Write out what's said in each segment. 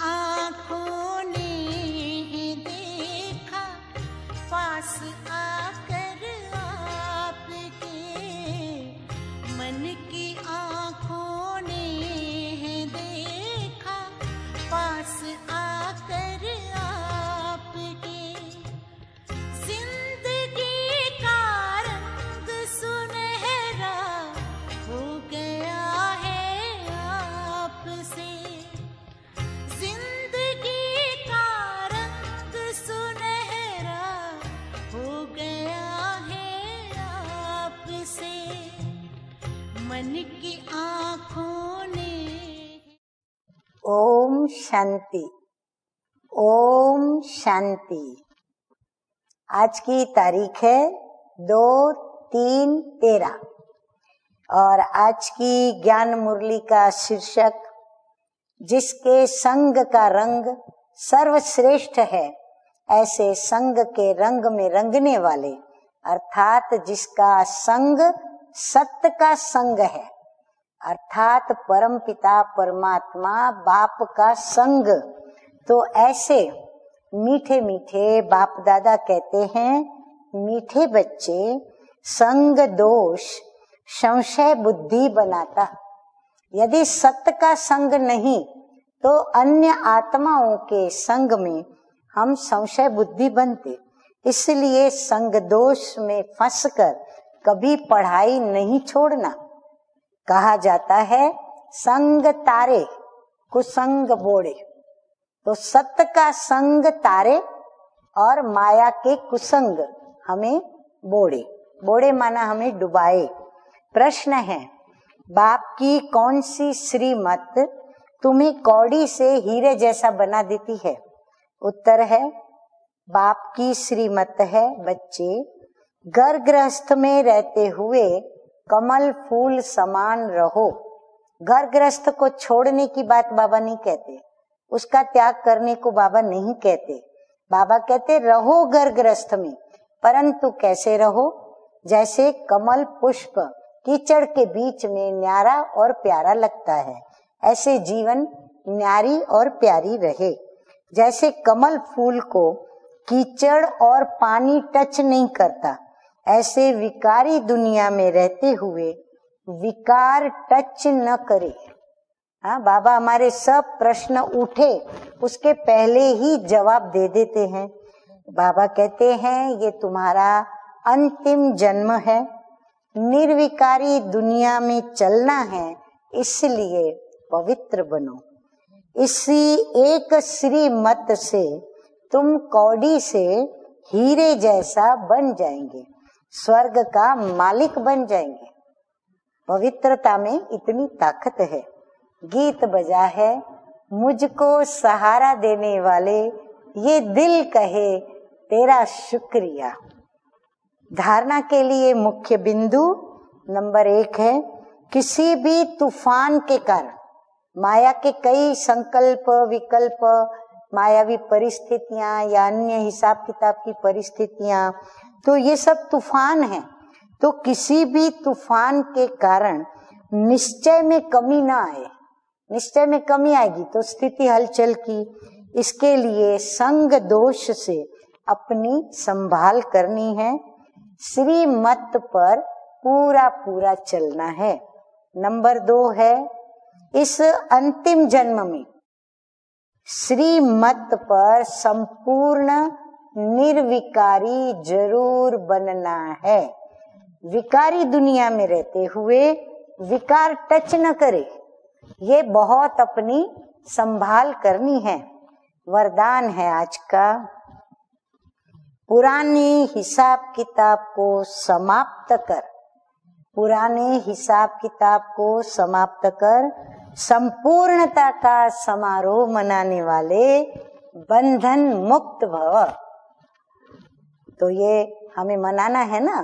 आँखों ने देखा पास आकर आपके, मन की आँखों ने देखा पास आकर आपके, जिंदगी का रंग सुनहरा हो गया है आपसे, जिंदगी का रंग सुनहरा हो गया है आपसे, मन की आँखों ने। ओम शांति, ओम शांति। आज की तारीख है 2/3/13 और आज की ज्ञान मुरली का शीर्षक जिसके संग का रंग सर्वश्रेष्ठ है, ऐसे संग के रंग में रंगने वाले, अर्थात जिसका संग सत्य का संग है, अर्थात परम पिता परमात्मा बाप का संग। तो ऐसे मीठे मीठे बाप दादा कहते हैं, मीठे बच्चे संग दोष संशय बुद्धि बनाता। यदि सत्य का संग नहीं तो अन्य आत्माओं के संग में हम संशय बुद्धि बनते। इसलिए संग दोष में फंसकर कभी पढ़ाई नहीं छोड़ना। कहा जाता है संग तारे कुसंग बोड़े। तो सत्य का संग तारे और माया के कुसंग हमें बोड़े। बोड़े माना हमें डुबाए। प्रश्न है, बाप की कौन सी श्रीमत तुम्हें कौड़ी से हीरे जैसा बना देती है? उत्तर है, बाप की श्रीमत है बच्चे, घर गृहस्थ में रहते हुए कमल फूल समान रहो। घर गृहस्थ को छोड़ने की बात बाबा नहीं कहते, उसका त्याग करने को बाबा नहीं कहते। बाबा कहते रहो घर गृहस्थ में, परंतु कैसे रहो? जैसे कमल पुष्प कीचड़ के बीच में न्यारा और प्यारा लगता है, ऐसे जीवन न्यारी और प्यारी रहे। जैसे कमल फूल को कीचड़ और पानी टच नहीं करता, ऐसे विकारी दुनिया में रहते हुए विकार टच न करे। हाँ, बाबा हमारे सब प्रश्न उठे उसके पहले ही जवाब दे देते हैं। बाबा कहते हैं ये तुम्हारा अंतिम जन्म है, निर्विकारी दुनिया में चलना है, इसलिए पवित्र बनो। इसी एक श्रीमत से तुम कौड़ी से हीरे जैसा बन जाएंगे, स्वर्ग का मालिक बन जाएंगे। पवित्रता में इतनी ताकत है। गीत बजा है, मुझको सहारा देने वाले ये दिल कहे तेरा शुक्रिया। धारणा के लिए मुख्य बिंदु नंबर 1 है, किसी भी तूफान के कारण माया के कई संकल्प विकल्प, मायावी परिस्थितियां या अन्य हिसाब किताब की परिस्थितियां, तो ये सब तूफान है। तो किसी भी तूफान के कारण निश्चय में कमी ना आए। निश्चय में कमी आएगी तो स्थिति हलचल की। इसके लिए संग दोष से अपनी संभाल करनी है, श्रीमत पर पूरा पूरा चलना है। नंबर 2 है, इस अंतिम जन्म में श्रीमत पर संपूर्ण निर्विकारी जरूर बनना है। विकारी दुनिया में रहते हुए विकार टच न करे, ये बहुत अपनी संभाल करनी है। वरदान है आज का, पुराने हिसाब किताब को समाप्त कर, पुराने हिसाब किताब को समाप्त कर संपूर्णता का समारोह मनाने वाले बंधन मुक्त भव। तो ये हमें मनाना है ना,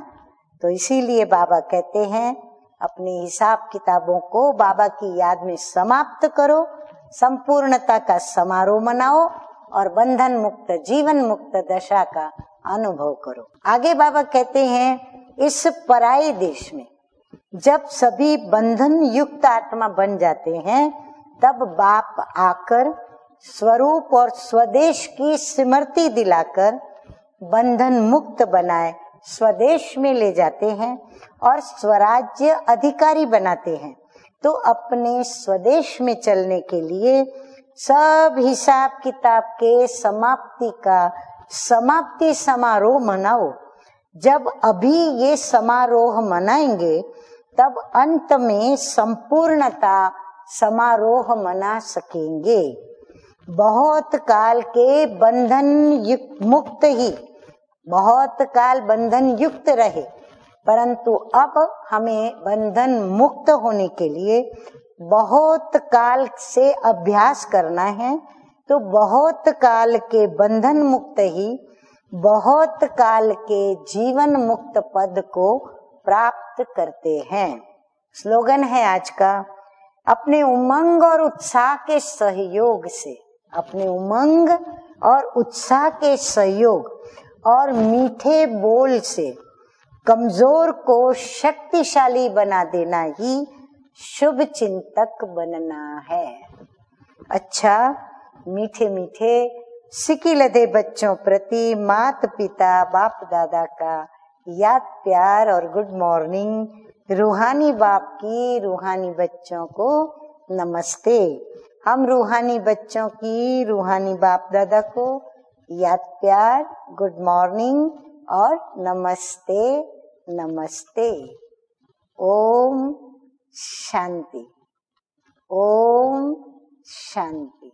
तो इसीलिए बाबा कहते हैं अपनी हिसाब किताबों को बाबा की याद में समाप्त करो, संपूर्णता का समारोह मनाओ और बंधन मुक्त जीवन मुक्त दशा का अनुभव करो। आगे बाबा कहते हैं, इस पराये देश में जब सभी बंधन युक्त आत्मा बन जाते हैं, तब बाप आकर स्वरूप और स्वदेश की स्मृति दिलाकर बंधन मुक्त बनाए स्वदेश में ले जाते हैं और स्वराज्य अधिकारी बनाते हैं। तो अपने स्वदेश में चलने के लिए सब हिसाब किताब के समाप्ति समारोह मनाओ। जब अभी ये समारोह मनाएंगे तब अंत में संपूर्णता समारोह मना सकेंगे। बहुत काल के बहुत काल बंधन युक्त रहे, परंतु अब हमें बंधन मुक्त होने के लिए बहुत काल से अभ्यास करना है। तो बहुत काल के बंधन मुक्त ही बहुत काल के जीवन मुक्त पद को प्राप्त करते हैं। स्लोगन है आज का, अपने उमंग और उत्साह के सहयोग से, अपने उमंग और उत्साह के सहयोग और मीठे बोल से कमजोर को शक्तिशाली बना देना ही शुभ चिंतक बनना है। अच्छा, मीठे मीठे सिकिलधे बच्चों प्रति माता पिता बाप दादा का याद प्यार और गुड मॉर्निंग। रूहानी बाप की रूहानी बच्चों को नमस्ते। हम रूहानी बच्चों की रूहानी बाप दादा को याद प्यार, गुड मॉर्निंग और नमस्ते नमस्ते। ओम शांति, ओम शांति।